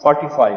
45।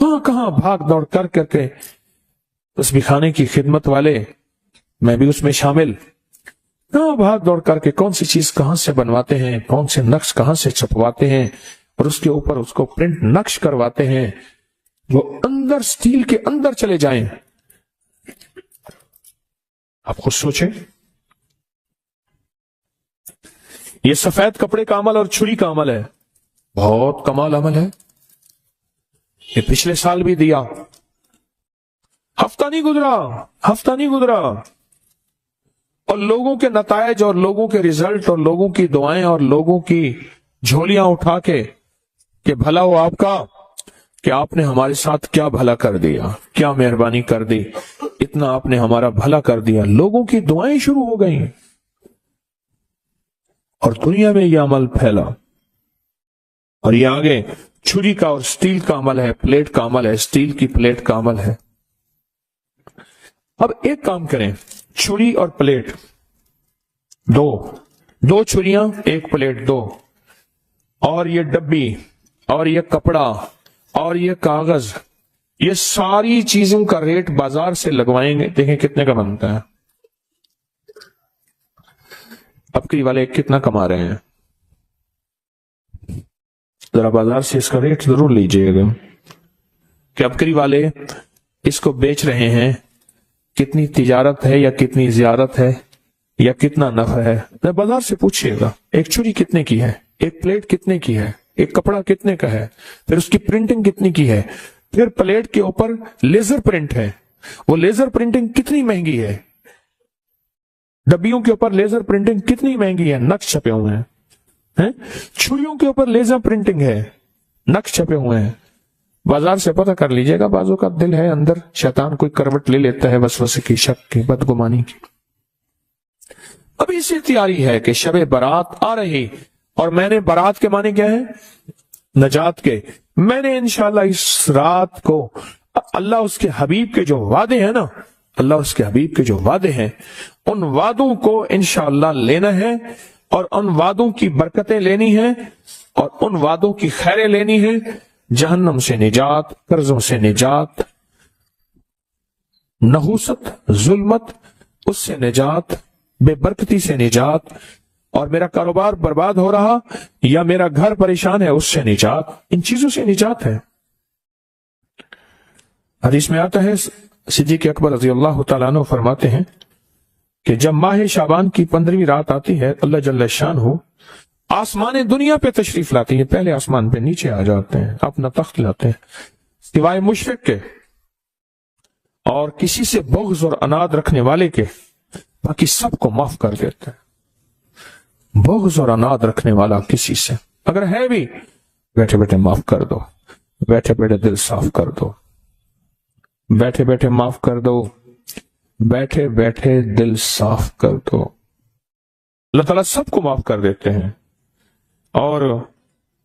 کہاں کہاں بھاگ دوڑ کر کر کے تسبیح خانے کی خدمت والے، میں بھی اس میں شامل، کہاں بھاگ دوڑ کر کے کون سی چیز کہاں سے بنواتے ہیں، کون سے نقش کہاں سے چھپواتے ہیں اور اس کے اوپر اس کو پرنٹ نقش کرواتے ہیں، وہ اندر سٹیل کے اندر چلے جائیں۔ آپ خود سوچیں، یہ سفید کپڑے کا عمل اور چھری کا عمل ہے، بہت کمال عمل ہے۔ یہ پچھلے سال بھی دیا، ہفتہ نہیں گزرا، اور لوگوں کے نتائج اور لوگوں کے ریزلٹ اور لوگوں کی دعائیں اور لوگوں کی جھولیاں اٹھا کے کہ بھلا ہو آپ کا، کہ آپ نے ہمارے ساتھ کیا بھلا کر دیا، کیا مہربانی کر دی، اتنا آپ نے ہمارا بھلا کر دیا۔ لوگوں کی دعائیں شروع ہو گئیں اور دنیا میں یہ عمل پھیلا، اور یہ آگے چھری کا اور سٹیل کا عمل ہے، پلیٹ کا عمل ہے، سٹیل کی پلیٹ کا عمل ہے۔ اب ایک کام کریں، چھری اور پلیٹ دو چھریاں ایک پلیٹ دو، اور یہ ڈبی اور یہ کپڑا اور یہ کاغذ، یہ ساری چیزوں کا ریٹ بازار سے لگوائیں گے، دیکھیں کتنے کا بنتا ہے۔ ابکری والے کتنا کما رہے ہیں، ذرا بازار سے اس کا ریٹ ضرور لیجئے گا کہ ابکری والے اس کو بیچ رہے ہیں، کتنی تجارت ہے یا کتنی زیارت ہے یا کتنا نفع ہے، بازار سے پوچھئے گا۔ ایک چھری کتنے کی ہے، ایک پلیٹ کتنے کی ہے، ایک کپڑا کتنے کا ہے، پھر اس کی پرنٹنگ کتنی کی ہے، پھر پلیٹ کے اوپر لیزر پرنٹ ہے، وہ لیزر پرنٹنگ کتنی مہنگی ہے، ڈبیوں کے اوپر لیزر پرنٹنگ کتنی مہنگی ہے، نقش چھپے ہوئے ہیں، چھریوں کے اوپر لیزر پرنٹنگ ہے، نقش چھپے ہوئے ہیں۔ بازار سے پتہ کر لیجئے گا، بازو کا دل ہے اندر، شیطان کوئی کروٹ لے لیتا ہے وسوسے کی، شک کی، بدگمانی کی۔ اب اسی تیاری ہے کہ شب برات آ رہی، اور میں نے برات کے معنی کیا ہے، نجات کے، میں نے انشاءاللہ اس رات کو اللہ اس کے حبیب کے جو وعدے ہیں نا، اللہ اس کے حبیب کے جو وعدے ہیں، ان وعدوں کو انشاءاللہ لینا ہے، اور ان وعدوں کی برکتیں لینی ہیں، اور ان وعدوں کی خیریں لینی ہیں، جہنم سے نجات، قرضوں سے نجات، نحوست، ظلمت، اس سے نجات، بے برکتی سے نجات، اور میرا کاروبار برباد ہو رہا یا میرا گھر پریشان ہے، اس سے نجات، ان چیزوں سے نجات ہے۔ حدیث میں آتا ہے، صدیق اکبر رضی اللہ تعالیٰ عنہ فرماتے ہیں کہ جب ماہ شعبان کی 15ویں رات آتی ہے، اللہ جل شانہ آسمان دنیا پہ تشریف لاتی ہے، پہلے آسمان پہ نیچے آ جاتے ہیں، اپنا تخت لاتے ہیں، سوائے مشرک کے اور کسی سے بغض اور اناد رکھنے والے کے، باقی سب کو معاف کر دیتے ہیں۔ بغض اور اناد رکھنے والا کسی سے اگر ہے بھی، بیٹھے بیٹھے معاف کر دو، بیٹھے بیٹھے دل صاف کر دو، بیٹھے بیٹھے معاف کر دو، بیٹھے بیٹھے دل صاف کر دو۔ اللہ تعالیٰ سب کو معاف کر دیتے ہیں۔ اور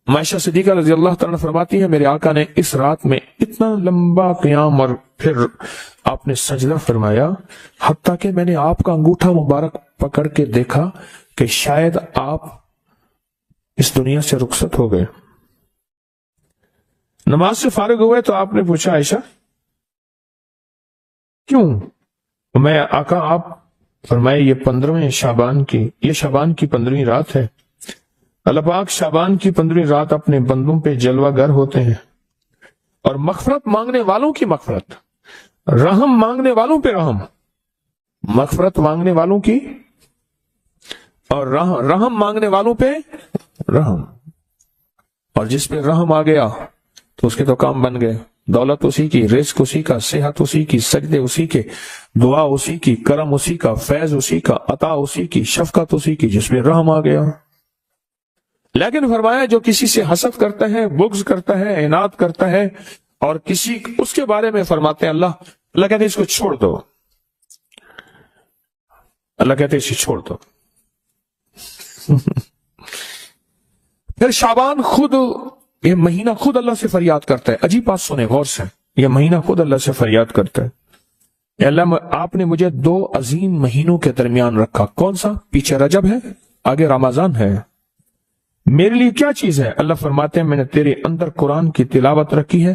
عائشہ صدیقہ رضی اللہ تعالیٰ فرماتی ہے، میرے آقا نے اس رات میں اتنا لمبا قیام اور پھر آپ نے سجدہ فرمایا، حتیٰ کہ میں نے آپ کا انگوٹھا مبارک پکڑ کے دیکھا کہ شاید آپ اس دنیا سے رخصت ہو گئے۔ نماز سے فارغ ہوئے تو آپ نے پوچھا، عائشہ کیوں؟ میں آقا، آپ فرمائے یہ 15ویں شعبان کی، یہ شعبان کی 15ویں رات ہے، اللہ پاک شعبان کی 15ویں رات اپنے بندوں پہ جلوہ گر ہوتے ہیں، اور مغفرت مانگنے والوں کی مغفرت، رحم مانگنے والوں پہ رحم، مغفرت مانگنے والوں کی اور رحم مانگنے والوں پہ رحم، اور جس پہ رحم آ گیا تو اس کے تو کام بن گئے، دولت اسی کی، رزق اسی کا، صحت اسی کی، سجدے اسی کے، دعا اسی کی، کرم اسی کا، فیض اسی کا، عطا اسی کی، شفقت اسی کی، جس میں رحم آ گیا۔ لیکن فرمایا جو کسی سے حسد کرتا ہے، بغض کرتا ہے، عناد کرتا ہے، اور کسی اس کے بارے میں فرماتے ہیں اللہ کہتے ہیں اس کو چھوڑ دو، اللہ کہتے ہیں اسے چھوڑ دو۔ پھر شعبان خود، یہ مہینہ خود اللہ سے فریاد کرتا ہے، عجیب بات سنیں غور سے، یہ مہینہ خود اللہ سے فریاد کرتا ہے، اے اللہ آپ نے مجھے 2 عظیم مہینوں کے درمیان رکھا، کون سا؟ پیچھے رجب ہے، آگے رمضان ہے، میرے لیے کیا چیز ہے؟ اللہ فرماتے ہیں میں نے تیرے اندر قرآن کی تلاوت رکھی ہے،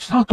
7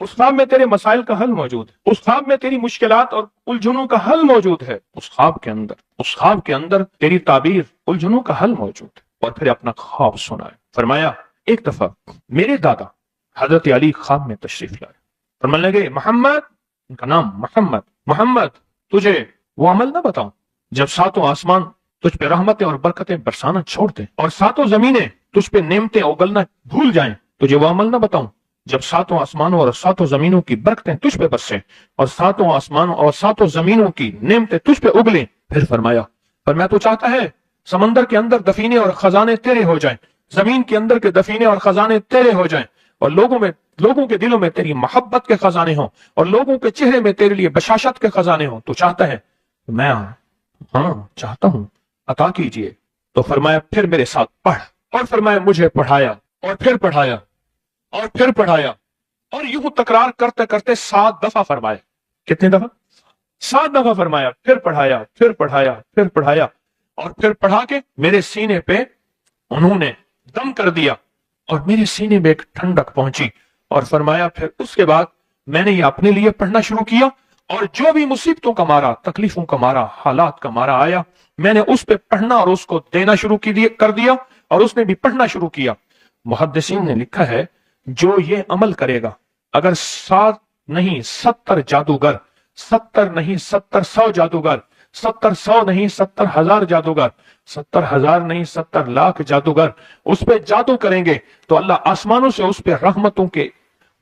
اس خواب میں تیرے مسائل کا حل موجود ہے، اس خواب میں تیری مشکلات اور الجھنوں کا حل موجود ہے، اس خواب کے اندر تیری تعبیر الجھنوں کا حل موجود ہے۔ اور پھر اپنا خواب سنائے۔ فرمایا ایک دفعہ میرے دادا حضرت علی خواب میں تشریف لائے، فرمانے لگے محمد، ان کا نام محمد تجھے وہ عمل نہ بتاؤں جب ساتوں آسمان تجھ پہ رحمتیں اور برکتیں برسانا چھوڑ دیں اور ساتوں زمینیں تجھ پہ نعمتیں اگلنا بھول جائیں، تجھے وہ عمل نہ بتاؤں جب ساتوں آسمانوں اور ساتوں زمینوں کی برکتیں تجھ پہ برسیں اور ساتوں آسمانوں اور ساتوں زمینوں کی نعمتیں تجھ پہ اگلیں۔ پھر فرمایا تو چاہتا ہے سمندر کے اندر دفینے اور خزانے تیرے ہو جائیں، زمین کے اندر کے دفینے اور خزانے تیرے ہو جائیں، اور لوگوں کے دلوں میں تیری محبت کے خزانے ہوں اور لوگوں کے چہرے میں تیرے لیے بشاشت کے خزانے ہوں۔ تو چاہتا ہے؟ میں ہاں چاہتا ہوں، عطا کیجئے۔ تو فرمایا پھر میرے ساتھ پڑھ، اور فرمایا مجھے پڑھایا اور پھر پڑھایا اور پھر پڑھایا، اور یوں تکرار کرتے کرتے 7 دفعہ فرمایا۔ کتنے دفعہ؟ 7 دفعہ فرمایا، پھر پڑھایا پھر پڑھایا پھر پڑھایا، اور پھر پڑھا کے میرے سینے پہ انہوں نے دم کر دیا اور میرے سینے میں ایک ٹھنڈک پہنچی، اور فرمایا پھر اس کے بعد میں نے یہ اپنے لیے پڑھنا شروع کیا، اور جو بھی مصیبتوں کا مارا، تکلیفوں کا مارا، حالات کا مارا آیا، میں نے اس پہ پڑھنا اور اس کو دینا شروع کر دیا، اور اس نے بھی پڑھنا شروع کیا۔ محدثین نے لکھا ہے جو یہ عمل کرے گا، اگر 7 نہیں 70 جادوگر، 70 نہیں 100 جادوگر، 100 نہیں 70,000 جادوگر، 70,000 نہیں 70 لاکھ جادوگر اس پہ جادو کریں گے تو اللہ آسمانوں سے اس پہ رحمتوں کے،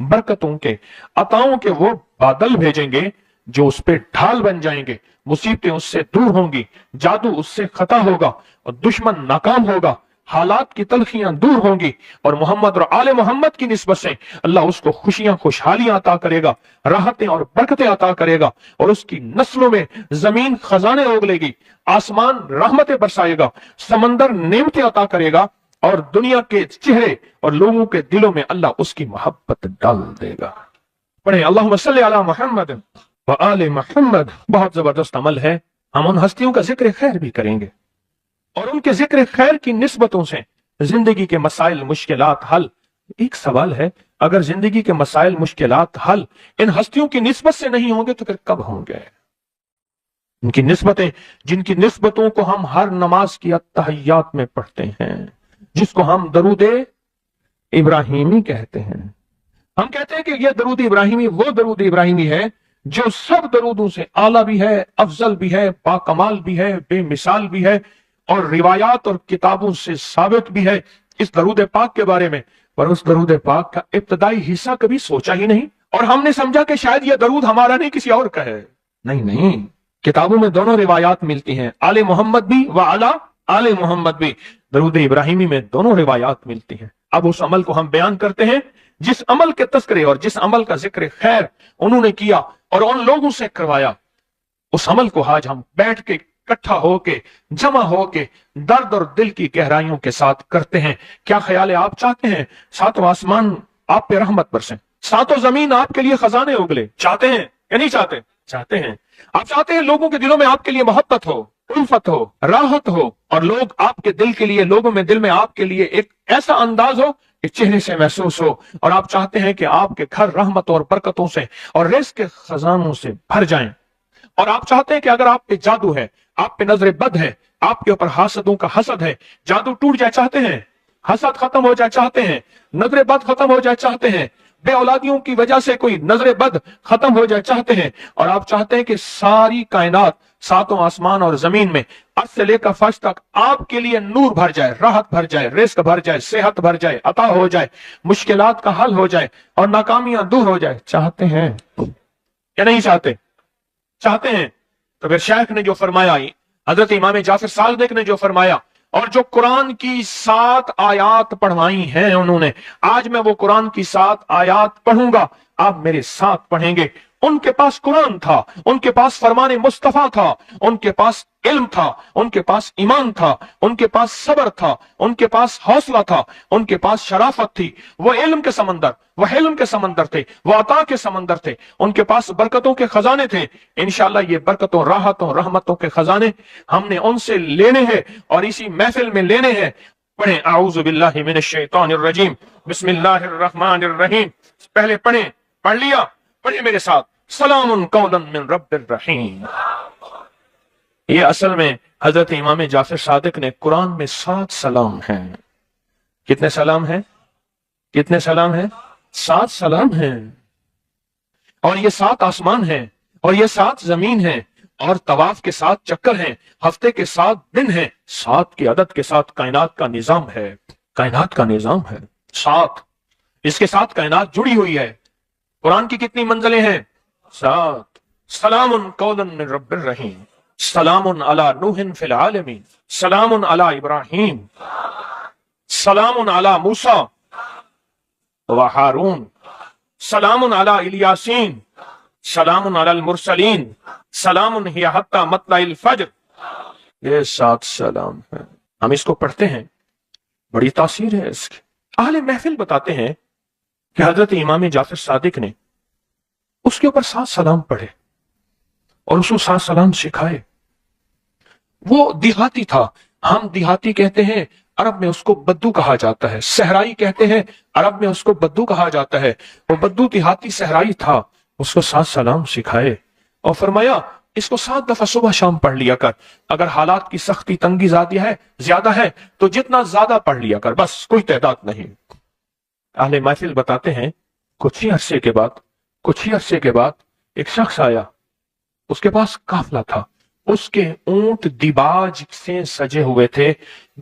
برکتوں کے، عطاؤں کے وہ بادل بھیجیں گے جو اس پہ ڈھال بن جائیں گے، مصیبتیں اس سے دور ہوں گی، جادو اس سے خطا ہوگا اور دشمن ناکام ہوگا، حالات کی تلخیاں دور ہوں گی، اور محمد اور آل محمد کی نسبت سے اللہ اس کو خوشیاں، خوشحالیاں عطا کرے گا، راحتیں اور برکتیں عطا کرے گا، اور اس کی نسلوں میں زمین خزانے اگلے گی، آسمان رحمتیں برسائے گا، سمندر نعمتیں عطا کرے گا، اور دنیا کے چہرے اور لوگوں کے دلوں میں اللہ اس کی محبت ڈال دے گا۔ پڑھیں اللہم صلی علی محمد وآل محمد۔ بہت زبردست عمل ہے، ہم ان ہستیوں کا ذکر خیر بھی کریں گے، اور ان کے ذکر خیر کی نسبتوں سے زندگی کے مسائل، مشکلات حل۔ ایک سوال ہے، اگر زندگی کے مسائل، مشکلات حل ان ہستیوں کی نسبت سے نہیں ہوں گے تو پھر کب ہوں گے؟ ان کی نسبتیں، جن کی نسبتوں کو ہم ہر نماز کی التحیات میں پڑھتے ہیں، جس کو ہم درود ابراہیمی کہتے ہیں، ہم کہتے ہیں کہ یہ درود ابراہیمی وہ درود ابراہیمی ہے جو سب درودوں سے اعلیٰ بھی ہے، افضل بھی ہے، باکمال بھی ہے، بے مثال بھی ہے، اور روایات اور کتابوں سے ثابت بھی ہے اس درود پاک کے بارے میں۔ پر اس درود پاک کا ابتدائی حصہ کبھی سوچا ہی نہیں، اور ہم نے سمجھا کہ شاید یہ درود ہمارا نہیں، کسی اور کا ہے۔ نہیں، کتابوں میں دونوں روایات ملتی ہیں، آل محمد بھی و علی آل محمد بھی، درود ابراہیمی میں دونوں روایات ملتی ہیں۔ اب اس عمل کو ہم بیان کرتے ہیں جس عمل کے تذکرے اور جس عمل کا ذکر خیر انہوں نے کیا اور ان لوگوں سے کروایا، اس عمل کو آج ہم بیٹھ کے اکٹھا ہو کے، جمع ہو کے، درد اور دل کی گہرائیوں کے ساتھ کرتے ہیں۔ کیا خیال ہے؟ آپ چاہتے ہیں ساتوں آسمان آپ پہ رحمت برسیں، ساتوں زمین آپ کے لیے خزانے اگلے؟ چاہتے ہیں یا نہیں چاہتے؟ چاہتے ہیں۔ آپ چاہتے ہیں لوگوں کے دلوں میں آپ کے لیے محبت ہو، الفت ہو، راحت ہو، اور لوگ آپ کے دل کے لیے، لوگوں میں دل میں آپ کے لیے ایک ایسا انداز ہو کہ چہرے سے محسوس ہو، اور آپ چاہتے ہیں کہ آپ کے گھر رحمتوں اور برکتوں سے اور رزق کے خزانوں سے بھر جائیں، اور آپ چاہتے ہیں کہ اگر آپ پہ جادو ہے، آپ پہ نظر بد ہے، آپ کے اوپر حاسدوں کا حسد ہے، جادو ٹوٹ جائے چاہتے ہیں، حسد ختم ہو جائے چاہتے ہیں، نظر بد ختم ہو جائے چاہتے ہیں، بے اولادیوں کی وجہ سے کوئی نظر بد ختم ہو جائے چاہتے ہیں، اور آپ چاہتے ہیں کہ ساری کائنات، ساتوں آسمان اور زمین میں عرش سے لے کر فرش تک آپ کے لیے نور بھر جائے، راحت بھر جائے، رزق بھر جائے، صحت بھر جائے، عطا ہو جائے، مشکلات کا حل ہو جائے اور ناکامیاں دور ہو جائے، چاہتے ہیں یا نہیں چاہتے؟ چاہتے ہیں۔ تو پھر شیخ نے جو فرمایا، حضرت امام جعفر صادق نے جو فرمایا، اور جو قرآن کی 7 آیات پڑھوائی ہیں انہوں نے، آج میں وہ قرآن کی 7 آیات پڑھوں گا، آپ میرے ساتھ پڑھیں گے۔ ان کے پاس قرآن تھا، ان کے پاس فرمان مصطفیٰ تھا، ان کے پاس علم تھا، ان کے پاس ایمان تھا، ان کے پاس صبر تھا، ان کے پاس حوصلہ تھا، ان کے پاس شرافت تھی۔ وہ علم کے سمندر، وہ حلم کے سمندر تھے، وہ عطا کے سمندر تھے، ان کے پاس برکتوں کے خزانے تھے۔ انشاءاللہ یہ برکتوں، راحتوں، رحمتوں کے خزانے ہم نے ان سے لینے ہیں اور اسی محفل میں لینے ہیں۔ پڑھیں اعوذ باللہ من الشیطان الرجیم، بسم اللہ الرحمن الرحیم۔ پہلے پڑھیں پڑھ لیا؟ پڑھیے میرے ساتھ، سلام قولا من رب الرحیم۔ یہ اصل میں حضرت امام جعفر صادق نے قرآن میں 7 سلام ہیں۔ کتنے سلام ہیں؟ کتنے سلام ہیں؟ 7 سلام ہیں، اور یہ 7 آسمان ہیں، اور یہ 7 زمین ہیں، اور طواف کے 7 چکر ہیں، ہفتے کے 7 دن ہیں، 7 کی عدد کے ساتھ کائنات کا نظام ہے، کائنات کا نظام ہے 7، اس کے ساتھ کائنات جڑی ہوئی ہے۔ قرآن کی کتنی منزلیں ہیں؟ 7۔ سلام قولا من رب الرحیم، سلام علی نوح فی العالمین، سلام علی ابراہیم، سلام علی موسیٰ و ہارون، سلام علی الیاسین، سلام علی المرسلین، سلام ہی حتی مطلع الفجر۔ یہ 7 سلام ہیں، ہم اس کو پڑھتے ہیں، بڑی تاثیر ہے اس کی۔ اہل محفل بتاتے ہیں کہ حضرت امام جعفر صادق نے اس کے اوپر 7 سلام پڑھے اور اس کو 7 سلام سکھائے۔ وہ دیہاتی تھا، ہم دیہاتی کہتے ہیں، عرب میں اس کو بدو کہا جاتا ہے، صحرائی کہتے ہیں، عرب میں اس کو بدو کہا جاتا ہے۔ وہ بدو دیہاتی صحرائی تھا، اس کو 7 سلام سکھائے اور فرمایا اس کو 7 دفعہ صبح شام پڑھ لیا کر، اگر حالات کی سختی تنگی زیادہ ہے تو جتنا زیادہ پڑھ لیا کر، بس کوئی تعداد نہیں۔ اہل محفل بتاتے ہیں کچھ ہی عرصے کے بعد ایک شخص آیا، اس کے پاس قافلہ تھا، اس کے اونٹ دیباج سے سجے ہوئے تھے،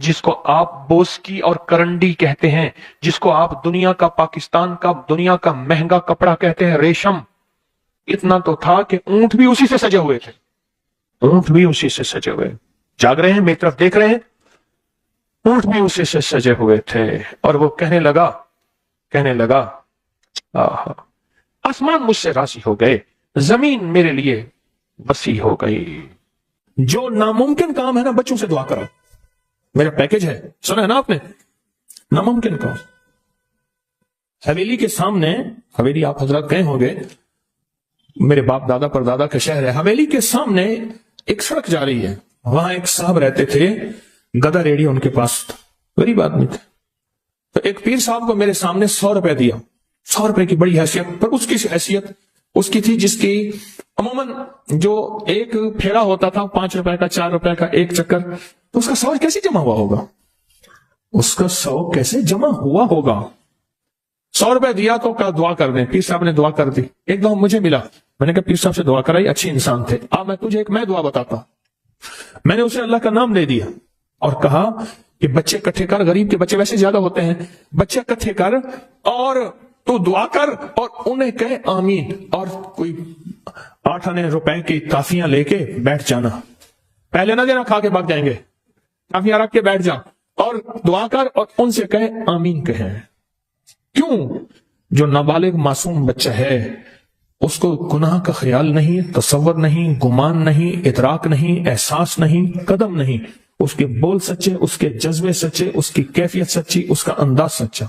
جس کو آپ بوسکی اور کرنڈی کہتے ہیں، جس کو آپ دنیا کا، پاکستان کا دنیا کا مہنگا کپڑا کہتے ہیں، ریشم۔ اتنا تو تھا کہ اونٹ بھی اسی سے سجے ہوئے تھے، اونٹ بھی اسی سے سجے ہوئے، جاگ رہے ہیں، میری طرف دیکھ رہے ہیں، اونٹ بھی اسی سے سجے ہوئے تھے۔ اور وہ کہنے لگا آہا، آسمان مجھ سے راضی ہو گئے، زمین میرے لیے وسیع ہو گئی۔ جو ناممکن کام ہے نا، بچوں سے دعا کرو، میرا پیکج ہے، سنا ہے نا آپ نے، ناممکن کام۔ حویلی کے سامنے، حویلی آپ حضرات گئے ہوں گے، میرے باپ دادا پر دادا کا شہر ہے، حویلی کے سامنے ایک سڑک جا رہی ہے، وہاں ایک صاحب رہتے تھے، گدا ریڈی ان کے پاس، غریب آدمی تھے۔ تو ایک پیر صاحب کو میرے سامنے 100 روپے دیا، 100 روپے کی بڑی حیثیت، پر اس کی حیثیت اس کی تھی جس کی عموماً جو ایک پھیرا ہوتا تھا 5 روپے کا، 4 روپے کا ایک چکر، تو اس کا 100 کیسے جمع ہوا ہوگا؟ اس کا 100 کیسے جمع ہوا ہوگا؟ 100 روپے دیا تو کہا دعا کر دیں، پیر صاحب نے دعا کر دی۔ ایک دفعہ مجھے ملا، میں نے کہا پیر صاحب سے دعا کرائی، اچھی انسان تھے، میں تجھے ایک دعا بتاتا ہوں۔ میں نے اسے اللہ کا نام دے دیا اور کہا کہ بچے اکٹھے کر، غریب کے بچے ویسے زیادہ ہوتے ہیں، بچے اکٹھے کر اور تو دعا کر اور انہیں کہے آمین، اور کوئی 8 آنے روپے کی کافیاں لے کے بیٹھ جانا، پہلے نہ دینا، کھا کے بھاگ جائیں گے، کافیاں رکھ کے بیٹھ جا اور دعا کر اور ان سے کہے آمین کہیں۔ کیوں؟ جو نابالغ معصوم بچہ ہے اس کو گناہ کا خیال نہیں، تصور نہیں، گمان نہیں، ادراک نہیں، احساس نہیں، قدم نہیں، اس کے بول سچے، اس کے جذبے سچے، اس کی کیفیت سچی، اس کا انداز سچا،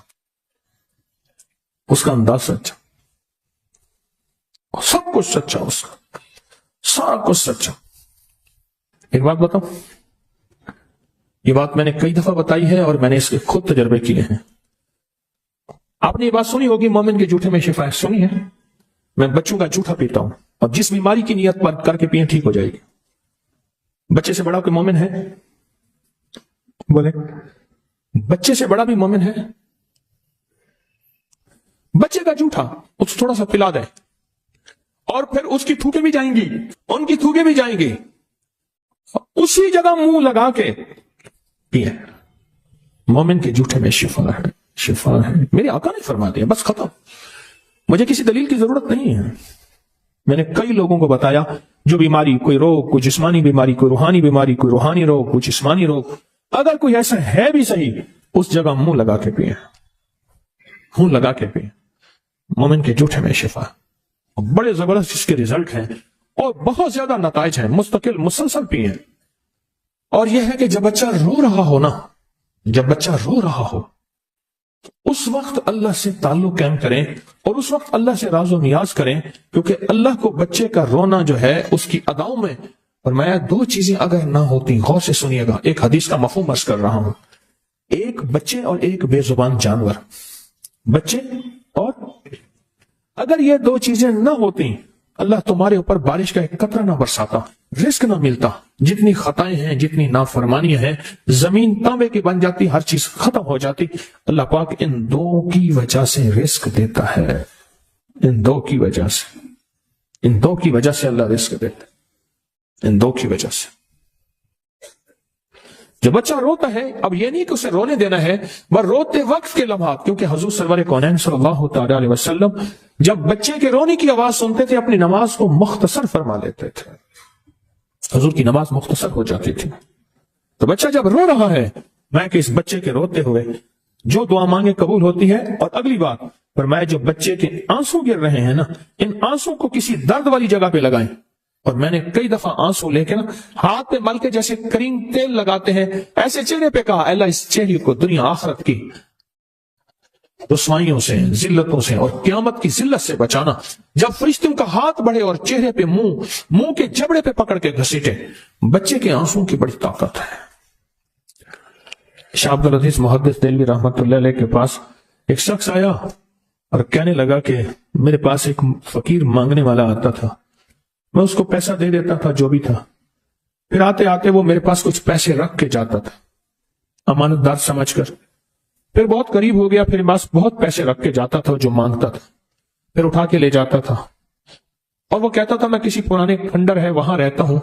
سب کچھ سچا، اس کا سب کچھ سچا۔ ایک بات بتاؤں، یہ بات میں نے کئی دفعہ بتائی ہے اور میں نے اس کے خود تجربے کیے ہیں۔ آپ نے یہ بات سنی ہوگی، مومن کے جھوٹے میں شفا ہے، سنی ہے؟ میں بچوں کا جھوٹا پیتا ہوں، اور جس بیماری کی نیت پر کر کے پیئیں ٹھیک ہو جائے گی۔ بچے سے بڑا کوئی مومن ہے؟ بولے، بچے سے بڑا بھی مومن ہے؟ بچے کا جھوٹا اس تھوڑا سا پلا دیں اور پھر اس کی تھوکیں بھی جائیں گی، ان کی تھوکیں بھی جائیں گی، اسی جگہ منہ لگا کے پیئیں۔ مومن کے جھوٹے میں شفا ہے، شفا ہے، میرے آقا نے فرما دیا، بس ختم، مجھے کسی دلیل کی ضرورت نہیں ہے۔ میں نے کئی لوگوں کو بتایا، جو بیماری، کوئی روگ، کوئی جسمانی بیماری، کوئی روحانی بیماری، کوئی روحانی روگ، کوئی جسمانی روگ، اگر کوئی ایسا ہے بھی صحیح، اس جگہ منہ لگا کے پیئیں، منہ لگا کے پیئیں۔ مومن کے جھوٹے میں شفا، بڑے زبردست اس کے ریزلٹ ہیں اور بہت زیادہ نتائج ہیں، مستقل مسلسل پیئیں۔ اور یہ ہے کہ جب بچہ رو رہا ہو نا، جب بچہ رو رہا ہو اس وقت اللہ سے تعلق قائم کریں اور اس وقت اللہ سے راز و نیاز کریں، کیونکہ اللہ کو بچے کا رونا جو ہے اس کی اداؤں میں فرمایا 2 چیزیں اگر نہ ہوتی، غور سے سنیے گا، ایک حدیث کا مفہوم عرض کر رہا ہوں، ایک بچے اور ایک بے زبان جانور، بچے اور اگر یہ دو چیزیں نہ ہوتی اللہ تمہارے اوپر بارش کا ایک قطرہ نہ برساتا، رزق نہ ملتا، جتنی خطائیں ہیں، جتنی نافرمانیاں ہیں، زمین تانبے کی بن جاتی، ہر چیز ختم ہو جاتی۔ اللہ پاک ان دو کی وجہ سے رزق دیتا ہے، ان دو کی وجہ سے، ان دو کی وجہ سے اللہ رزق دیتا ہے، ان دو کی وجہ سے۔ جب بچہ روتا ہے، اب یہ نہیں کہ اسے رونے دینا ہے، بس روتے وقت کے لمحات، کیونکہ حضور سرور کونین صلی اللہ تعالی علیہ وسلم جب بچے کے رونے کی آواز سنتے تھے اپنی نماز کو مختصر فرما لیتے تھے، حضور کی نماز مختصر ہو جاتی تھی۔ تو بچہ جب رو رہا ہے، میں کہ اس بچے کے روتے ہوئے جو دعا مانگے قبول ہوتی ہے۔ اور اگلی بات فرمایا، جو بچے کے آنسو گر رہے ہیں نا، ان آنسو کو کسی درد والی جگہ پہ لگائیں۔ اور میں نے کئی دفعہ آنسو لے کے نا ہاتھ پہ مل کے جیسے کریم تیل لگاتے ہیں، ایسے چہرے پہ کہا، اللہ اس چہرے کو دنیا آخرت کی رسوائیوں سے، ذلتوں سے اور قیامت کی ذلت سے بچانا۔ جب فرشتوں کا ہاتھ بڑھے اور چہرے پہ منہ کے جبڑے پہ پکڑ کے گھسیٹے، بچے کے آنسوں کی بڑی طاقت ہے۔ شاہ عبدالعزیز محدث دہلوی رحمت اللہ علیہ کے پاس ایک شخص آیا اور کہنے لگا کہ میرے پاس ایک فقیر مانگنے والا آتا تھا، میں اس کو پیسہ دے دیتا تھا جو بھی تھا، پھر آتے آتے وہ میرے پاس کچھ پیسے رکھ کے جاتا تھا امانت دار سمجھ کر، پھر بہت قریب ہو گیا، پھر بس بہت پیسے رکھ کے جاتا تھا جو مانگتا تھا، پھر اٹھا کے لے جاتا تھا، اور وہ کہتا تھا میں کسی پرانے کھنڈر ہے وہاں رہتا ہوں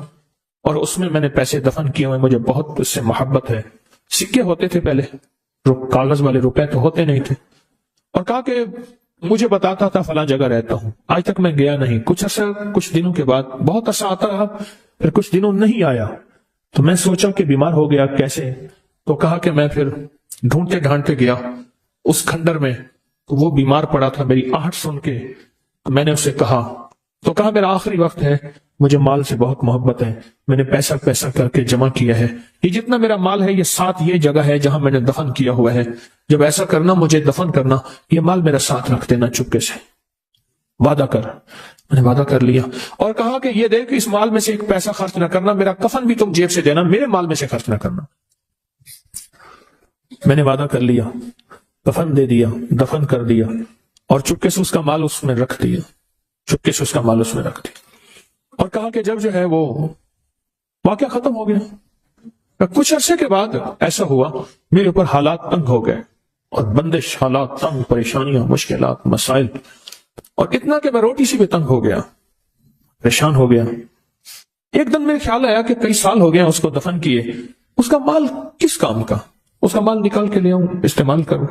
اور اس میں نے پیسے دفن کیے ہوئے، مجھے بہت اس سے محبت ہے۔ سکے ہوتے تھے پہلے، کاغذ والے روپے تو ہوتے نہیں تھے، اور کہا کہ مجھے بتاتا تھا فلاں جگہ رہتا ہوں، آج تک میں گیا نہیں۔ کچھ دنوں کے بعد بہت عرصہ آتا رہا، پھر کچھ دنوں نہیں آیا، تو میں سوچا کہ بیمار ہو گیا کیسے، تو کہا کہ میں پھر ڈھونڈتے ڈھانڈتے گیا اس کھنڈر میں، تو وہ بیمار پڑا تھا، میری آہٹ سن کے میں نے اسے کہا، تو کہا میرا آخری وقت ہے، مجھے مال سے بہت محبت ہے، میں نے پیسہ کر کے جمع کیا ہے، یہ جتنا میرا مال ہے یہ ساتھ یہ جگہ ہے جہاں میں نے دفن کیا ہوا ہے، جب ایسا کرنا مجھے دفن کرنا، یہ مال میرا ساتھ رکھ دینا چپکے سے، وعدہ کر۔ میں نے وعدہ کر لیا، اور کہا کہ یہ دیکھ اس مال میں سے ایک پیسہ خرچ نہ کرنا، میرا کفن بھی تم جیب سے دینا، میرے مال میں سے خرچ نہ کرنا۔ میں نے وعدہ کر لیا، کفن دے دیا، دفن کر دیا، اور چپکے سے اس کا مال اس میں رکھ دیا، چپکے سے اس کا مال اس میں رکھ دیا، اور کہا کہ جب جو ہے وہ واقعہ ختم ہو گیا، کچھ عرصے کے بعد ایسا ہوا میرے اوپر حالات تنگ ہو گئے، اور بندش، حالات تنگ، پریشانیاں، مشکلات، مسائل، اور اتنا کہ میں روٹی سے بھی تنگ ہو گیا، پریشان ہو گیا۔ ایک دن میرے خیال آیا کہ کئی سال ہو گئے اس کو دفن کیے، اس کا مال کس کام کا، اس کا مال نکال کے لے آؤں، استعمال کروں۔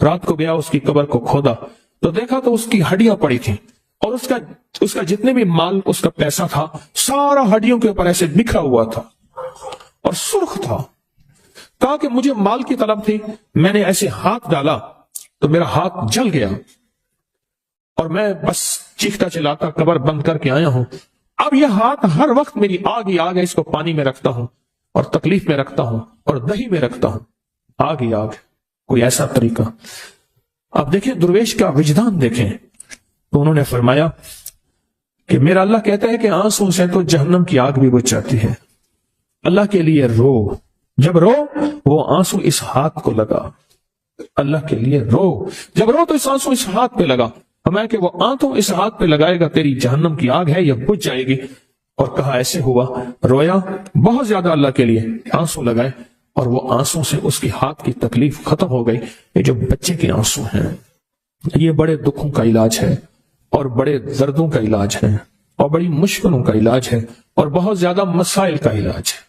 رات کو گیا، اس کی قبر کو کھودا تو دیکھا تو اس کی ہڈیاں پڑی تھیں، اور اس کا جتنے بھی مال، اس کا پیسہ تھا، سارا ہڈیوں کے اوپر ایسے بکھرا ہوا تھا اور سرخ تھا۔ کہا کہ مجھے مال کی طلب تھی، میں نے ایسے ہاتھ ڈالا تو میرا ہاتھ جل گیا، اور میں بس چیختا چلاتا قبر بند کر کے آیا ہوں۔ اب یہ ہاتھ ہر وقت میری آگ ہی آگ ہے، اس کو پانی میں رکھتا ہوں اور تکلیف میں رکھتا ہوں اور دہی میں رکھتا ہوں، آگ ہی آگ، کوئی ایسا طریقہ۔ اب دیکھیں درویش کا وجدان دیکھیں، تو انہوں نے فرمایا کہ میرا اللہ کہتا ہے کہ آنسوں سے تو جہنم کی آگ بھی بجھ جاتی ہے، اللہ کے لیے رو، جب رو وہ آنسو اس ہاتھ کو لگا، اللہ کے لیے رو، جب رو تو اس آنسو اس ہاتھ پہ لگا، فرمایا کہ وہ آنسو اس ہاتھ پہ لگائے گا، تیری جہنم کی آگ ہے یہ بجھ جائے گی۔ اور کہا ایسے ہوا، رویا بہت زیادہ اللہ کے لیے، آنسو لگائے، اور وہ آنسو سے اس کی ہاتھ کی تکلیف ختم ہو گئی۔ یہ جو بچے کے آنسو ہیں یہ بڑے دکھوں کا علاج ہے، اور بڑے دردوں کا علاج ہے، اور بڑی مشکلوں کا علاج ہے، اور بہت زیادہ مسائل کا علاج ہے۔